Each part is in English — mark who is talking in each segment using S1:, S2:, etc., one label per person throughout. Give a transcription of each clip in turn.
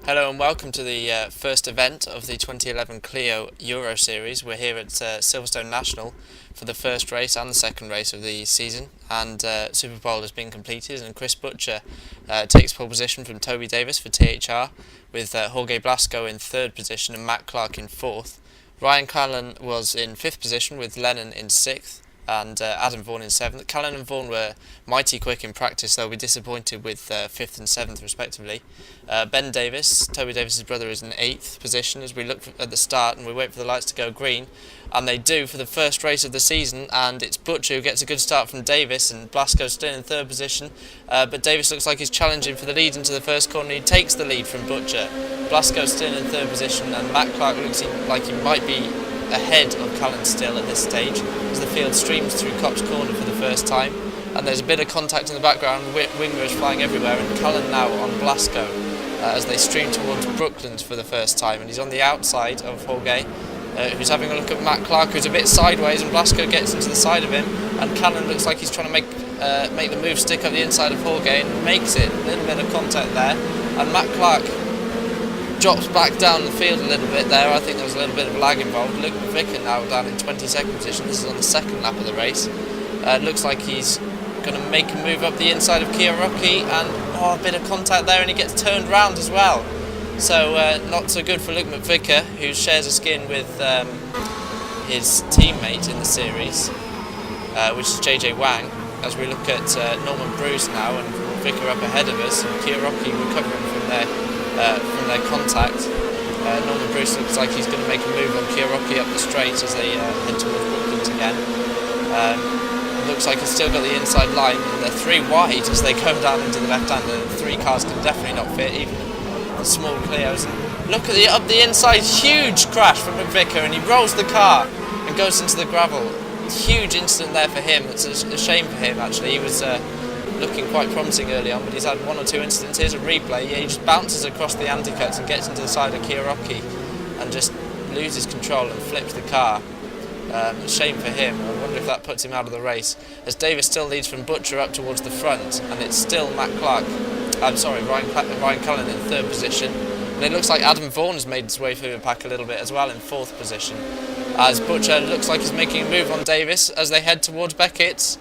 S1: Hello and welcome to the first event of the 2011 Clio Euro Series. We're here at Silverstone National for the first race and the second race of the season, and Super Bowl has been completed, and Chris Butcher takes pole position from Toby Davis for THR, with Jorge Blasco in third position and Matt Clark in fourth. Ryan Callan was in fifth position with Lennon in sixth, and Adam Vaughan in seventh. Callan and Vaughan were mighty quick in practice. They'll be disappointed with fifth and seventh respectively. Ben Davis, Toby Davis's brother, is in eighth position as we look at the start and we wait for the lights to go green, and they do for the first race of the season, and it's Butcher who gets a good start from Davis, and Blasco's still in third position, but Davis looks like he's challenging for the lead into the first corner. He takes the lead from Butcher. Blasco's still in third position, and Matt Clark looks like he might be ahead of Callan still at this stage as the field streams through Copse Corner for the first time, and there's a bit of contact in the background, wing mirrors flying everywhere, and Callan now on Blasco as they stream towards Brooklands for the first time, and he's on the outside of Jorge, who's having a look at Matt Clark, who's a bit sideways, and Blasco gets into the side of him, and Callan looks like he's trying to make the move stick up the inside of Jorge, and makes it. A little bit of contact there, and Matt Clark drops back down the field a little bit there. I think there was a little bit of lag involved. Luke Vicker now down in 22nd position. This is on the second lap of the race. Looks like he's going to make a move up the inside of Chiarocchi, and a bit of contact there, and he gets turned round as well. So not so good for Luke McVicker, who shares a skin with his teammate in the series, which is JJ Wang. As we look at Norman Bruce now, and Vicker up ahead of us, and Chiarocchi recovering from their contact. Norman Bruce looks like he's going to make a move on Chiarocchi up the straight as they head towards Brooklands again. Looks like he's still got the inside line, and they're three wide as they come down into the left hand. The three cars can definitely not fit, even the small Clios. And look at up the inside, huge crash from McVicker, and he rolls the car and goes into the gravel. Huge incident there for him. It's a shame for him actually. He was looking quite promising early on, but he's had one or two incidents. Here's a replay. He just bounces across the anti-cuts and gets into the side of Chiarocchi and just loses control and flips the car. Shame for him. I wonder if that puts him out of the race, as Davis still leads from Butcher up towards the front, and it's still Ryan Callan in third position, and it looks like Adam Vaughan has made his way through the pack a little bit as well in fourth position, as Butcher looks like he's making a move on Davis as they head towards Beckett's.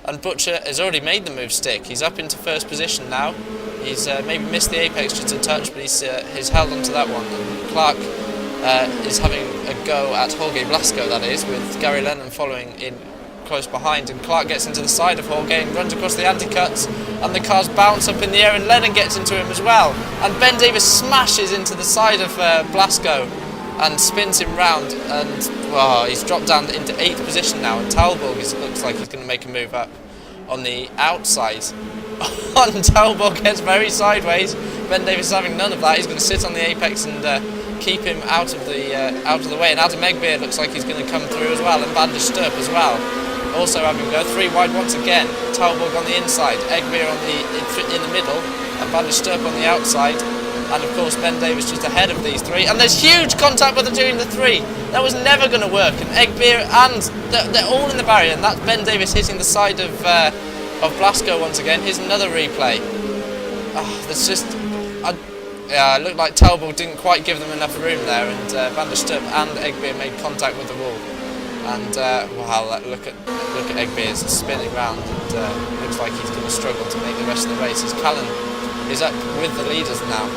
S1: And Butcher has already made the move stick. He's up into first position now. He's maybe missed the apex just a touch, but he's held onto that one. And Clark is having a go at Jorge Blasco, that is, with Gary Lennon following in close behind. And Clark gets into the side of Jorge and runs across the anti-cuts, and the cars bounce up in the air, and Lennon gets into him as well. And Ben Davis smashes into the side of Blasco and spins him round, and he's dropped down into eighth position now, and Talborg looks like he's going to make a move up on the outside. And Talborg gets very sideways. Ben Davis is having none of that. He's going to sit on the apex and keep him out of the way, and Adam Egbeer looks like he's going to come through as well, and Van der Sturp as well, also having a go. Three wide once again. Talborg on the inside, Egbeer in the middle, and Van der Sturp on the outside. And of course Ben Davis just ahead of these three, and there's huge contact with doing the three. That was never going to work, and Egbeer, and they're all in the barrier, and that's Ben Davis hitting the side of Blasco once again. Here's another replay. It looked like Talbot didn't quite give them enough room there, and Van der Sturp and Egbeer made contact with the wall. And look at Egbeer spinning round, and looks like he's going to struggle to make the rest of the race. As Callan is up with the leaders now,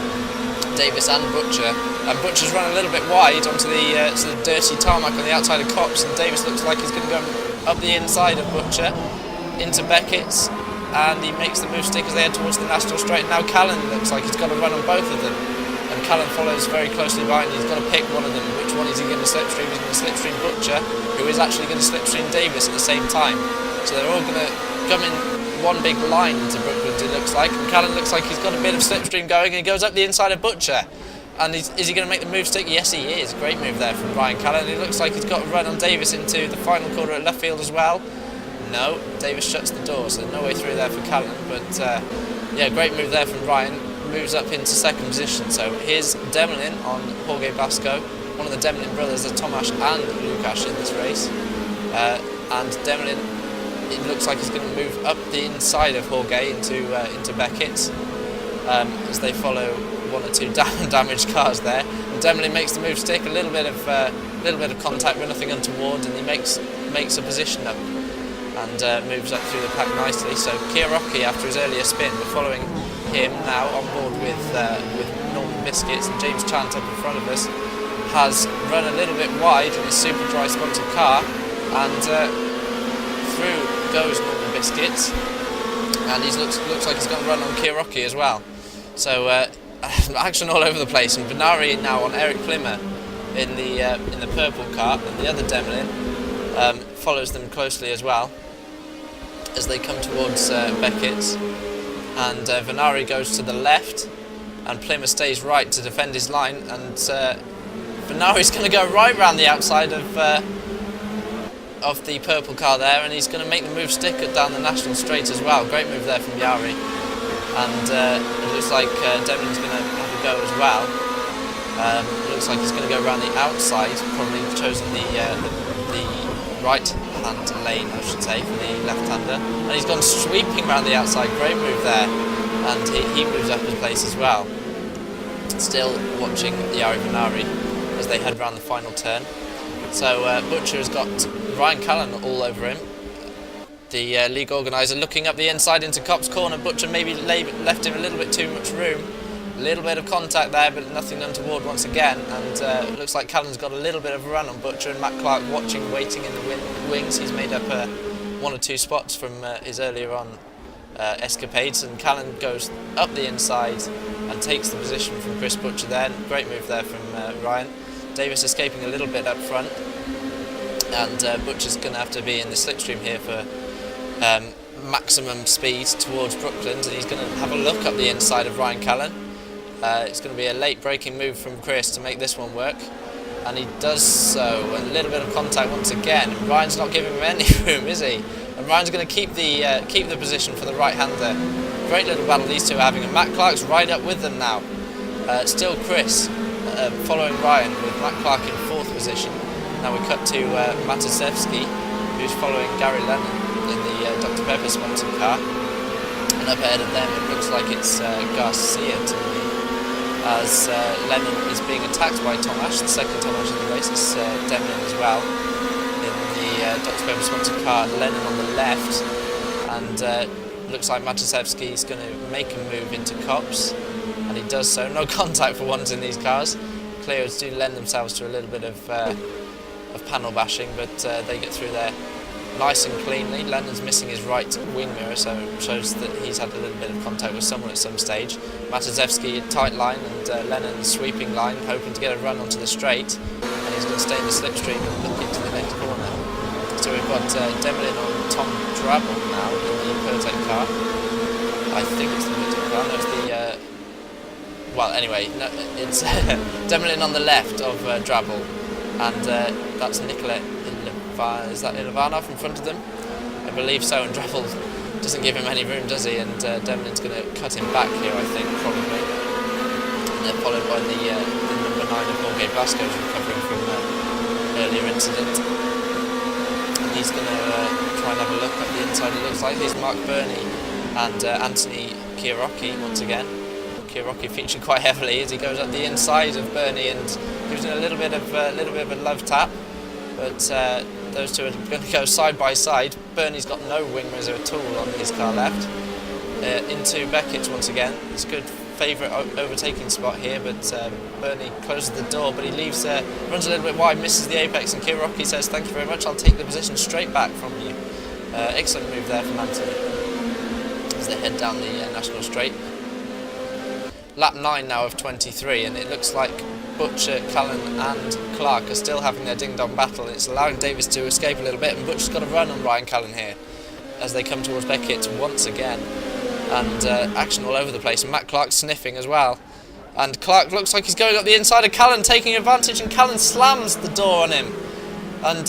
S1: Davis and Butcher, and Butcher's run a little bit wide onto the dirty tarmac on the outside of Copse, and Davis looks like he's going to go up the inside of Butcher into Beckett's, and he makes the move stick as they head towards the National Straight. And now Callan looks like he's got to run on both of them, and Callan follows very closely behind. He's got to pick one of them. Which one is he going to slipstream? He's going to slipstream Butcher, who is actually going to slipstream Davis at the same time. So they're all going to come in one big line into Brooklands, it looks like, and Callan looks like he's got a bit of slipstream going, and he goes up the inside of Butcher. And is he going to make the move stick? Yes, he is. Great move there from Ryan Callan. It looks like he's got a run on Davis into the final corner at left field as well. No, Davis shuts the door, so no way through there for Callan. But great move there from Ryan. Moves up into second position. So here's Demlin on Jorge Blasco. One of the Demlin brothers are Tomasz and Lukasz in this race. And Demlin, it looks like he's going to move up the inside of Jorge into Beckett as they follow one or two damaged cars there. And Demlin makes the move stick, a little bit of contact, but nothing untoward, and he makes a position up and moves up through the pack nicely. So Kiarocki, after his earlier spin, we're following him now on board with Norman Biscuits, and James Chant up in front of us has run a little bit wide in his super dry sponsored car, and through goes Norman Biscuits, and he looks like he's going to run on Kiarocki as well. So action all over the place, and Vinnari now on Eric Plimmer in the purple car, and the other Demlin follows them closely as well as they come towards Beckett's, and Vinnari goes to the left and Plimmer stays right to defend his line, and Vinnari's going to go right round the outside of the purple car there, and he's going to make the move stick down the national straight as well. Great move there from Jari, and it looks like Demlin's going to have a go as well. It looks like he's going to go around the outside, probably chosen the right-hand lane, I should say, for the left-hander, and he's gone sweeping around the outside. Great move there, and he moves up his place as well. Still watching Jari Vinnari as they head round the final turn. So Butcher has got Ryan Callan all over him. The league organiser looking up the inside into Cop's corner. Butcher maybe left him a little bit too much room. A little bit of contact there, but nothing untoward once again. And it looks like Callan's got a little bit of a run on Butcher, and Matt Clark watching, waiting in the wings. He's made up one or two spots from his earlier on escapades, and Callan goes up the inside and takes the position from Chris Butcher there. Great move there from Ryan. Davis escaping a little bit up front, and Butcher's going to have to be in the slipstream here for maximum speed towards Brooklands, and he's going to have a look up the inside of Ryan Callan. It's going to be a late braking move from Chris to make this one work, and he does so. A little bit of contact once again. Ryan's not giving him any room, is he? And Ryan's going to keep the position for the right-hander. Great little battle these two are having, and Matt Clark's right up with them now. Still Chris following Ryan with Matt Clark in fourth position. Now we cut to Matusevsky, who's following Gary Lennon in the Dr Pepper sponsored car. And up ahead of them it looks like it's Garcia to me, as Lennon is being attacked by Tomasz, the second Tomasz in the race. It's Demlin as well in the Dr Pepper sponsored car. Lennon on the left, and looks like Matusevsky is going to make a move into Cops, and he does so. No contact for once in these cars. Clios do lend themselves to a little bit of panel bashing, but they get through there nice and cleanly. Lennon's missing his right wing mirror, so it shows that he's had a little bit of contact with someone at some stage. Matusevsky tight line, and Lennon sweeping line, hoping to get a run onto the straight, and he's going to stay in the slipstream and look into the next corner. So we've got Demlin on Tom Drabble now in the Pertec car. I think it's the Pertec car. No, it's the well, anyway, no, it's Demlin on the left of Drabble, and that's Nicolette Ilvanov. Is that Ilvanov in front of them? I believe so, and Drabble doesn't give him any room, does he? And Demlin's going to cut him back here, I think, probably. And they're followed by the number 9 of Jorge Blasco, recovering from an earlier incident. And he's going to try and have a look at the inside. It looks like here's Mark Burney and Anthony Kiarocki once again. Kiarocki featured quite heavily as he goes up the inside of Burney and gives him a little bit of a love tap, but those two are going to go side by side. Burney's got no wing mirrors at all on his car left. Into Beckett's once again. It's a good favourite overtaking spot here, but Burney closes the door, but he leaves, runs a little bit wide, misses the apex, and Kiarocki says, "Thank you very much, I'll take the position straight back from you." Excellent move there from Anthony as they head down the national straight. Lap 9 now of 23, and it looks like Butcher, Callan and Clark are still having their ding-dong battle. It's allowing Davis to escape a little bit, and Butcher's got a run on Ryan Callan here as they come towards Beckett once again. And action all over the place, and Matt Clark sniffing as well. And Clark looks like he's going up the inside of Callan, taking advantage, and Callan slams the door on him and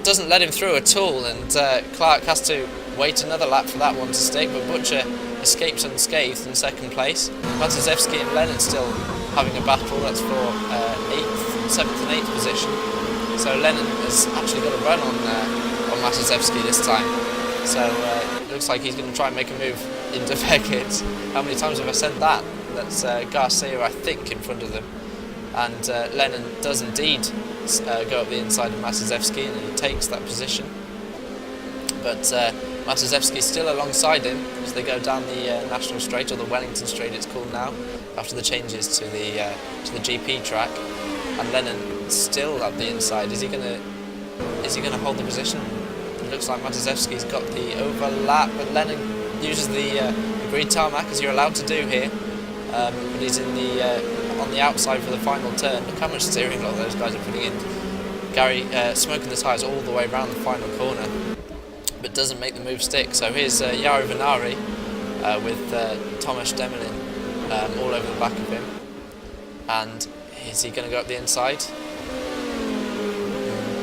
S1: doesn't let him through at all, and Clark has to wait another lap for that one to stick, but Butcher escapes unscathed in second place. Matusevsky and Lennon still having a battle. That's for 7th and 8th position. So Lennon has actually got a run on Matusevsky this time. So it looks like he's going to try and make a move into Beckett. How many times have I said that? That's Garcia, I think, in front of them. And Lennon does indeed go up the inside of Matizevski, and he takes that position. But Matizevski's still alongside him as they go down the National Straight, or the Wellington Straight it's called now, after the changes to the GP track. And Lennon still up the inside. Is he gonna hold the position? It looks like Matizevski's got the overlap, but Lennon uses the agreed tarmac, as you're allowed to do here. But he's in on the outside for the final turn. Look how much steering lock those guys are putting in. Gary smoking the tyres all the way around the final corner, but doesn't make the move stick. So here's Jari Vinnari with Tomasz Demlin all over the back of him. And is he going to go up the inside?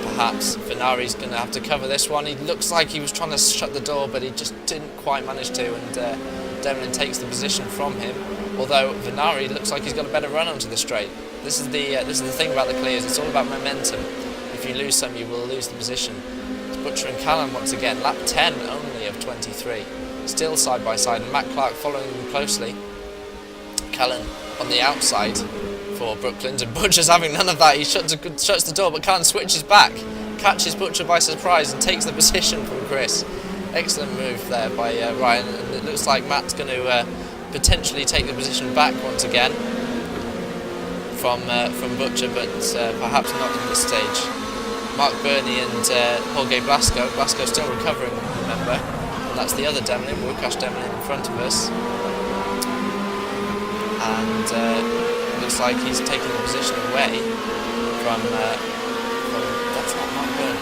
S1: Perhaps. Vinnari's going to have to cover this one. He looks like he was trying to shut the door, but he just didn't quite manage to, and Demlin takes the position from him. Although Vinnari looks like he's got a better run onto the straight. This is the thing about the Clios. It's all about momentum. If you lose some, you will lose the position. It's Butcher and Callan once again. Lap 10 only of 23. Still side by side, and Matt Clark following them closely. Callan on the outside for Brooklands, and Butcher's having none of that. He shuts the door, but Callan switches back, catches Butcher by surprise, and takes the position from Chris. Excellent move there by Ryan, and it looks like Matt's going to potentially take the position back once again from Butcher, but perhaps not in this stage. Mark Burney and Jorge Blasco. Blasco still recovering, remember, and that's the other Demlin, Łukasz Demlin, in front of us. And looks like he's taking the position away from that's not Mark Burney.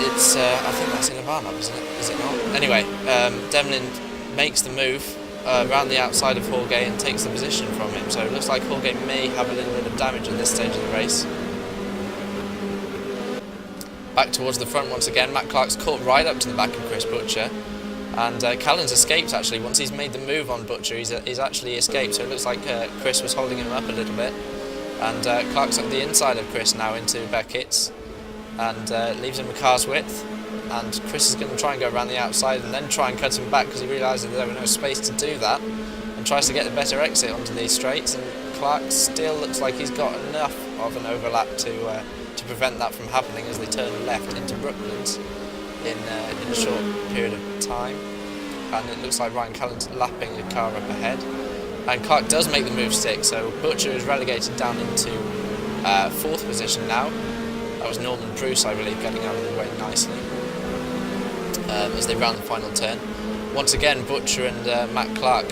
S1: It's I think that's in Ivanov, isn't it? Is it not? Anyway, Demlin makes the move around the outside of Jorge and takes the position from him. So it looks like Jorge may have a little bit of damage at this stage of the race. Back towards the front once again. Matt Clark's caught right up to the back of Chris Butcher. And Callan's escaped, actually. Once he's made the move on Butcher, he's actually escaped. So it looks like Chris was holding him up a little bit. And Clark's up the inside of Chris now into Beckett's. And leaves him a car's width. And Chris is going to try and go around the outside and then try and cut him back, because he realises there was no space to do that, and tries to get a better exit onto these straights. And Clark still looks like he's got enough of an overlap to prevent that from happening as they turn left into Brooklands in a short period of time. And it looks like Ryan Callan's lapping a car up ahead. And Clark does make the move stick, so Butcher is relegated down into 4th position now. That was Norman Bruce, I believe, getting out of the way nicely as they round the final turn. Once again, Butcher and Matt Clark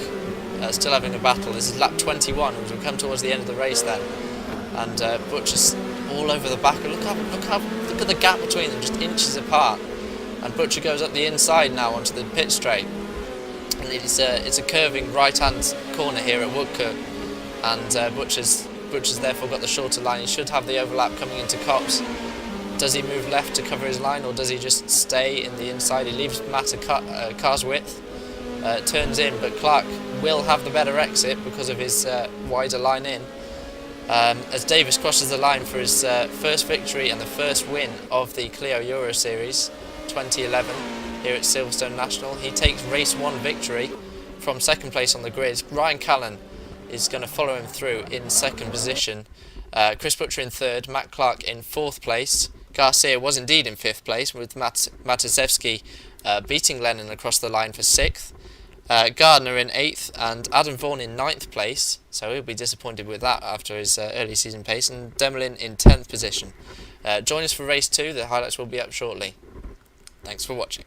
S1: still having a battle. This is lap 21, as we come towards the end of the race then. And Butcher's all over the back. Look at the gap between them, just inches apart. And Butcher goes up the inside now onto the pit straight. And it's a curving right-hand corner here at Woodcote. And Butcher's therefore got the shorter line. He should have the overlap coming into Copse. Does he move left to cover his line, or does he just stay in the inside? He leaves Matt a car's width, turns in, but Clark will have the better exit because of his wider line in. As Davis crosses the line for his first victory and the first win of the Clio Euro Series 2011 here at Silverstone National. He takes race 1 victory from 2nd place on the grid. Ryan Callan is going to follow him through in 2nd position. Chris Butcher in 3rd, Matt Clark in 4th place. Garcia was indeed in 5th place, with Matizevski beating Lennon across the line for 6th. Gardner in 8th and Adam Vaughan in 9th place, so he'll be disappointed with that after his early season pace, and Demlin in 10th position. Join us for race 2, the highlights will be up shortly. Thanks for watching.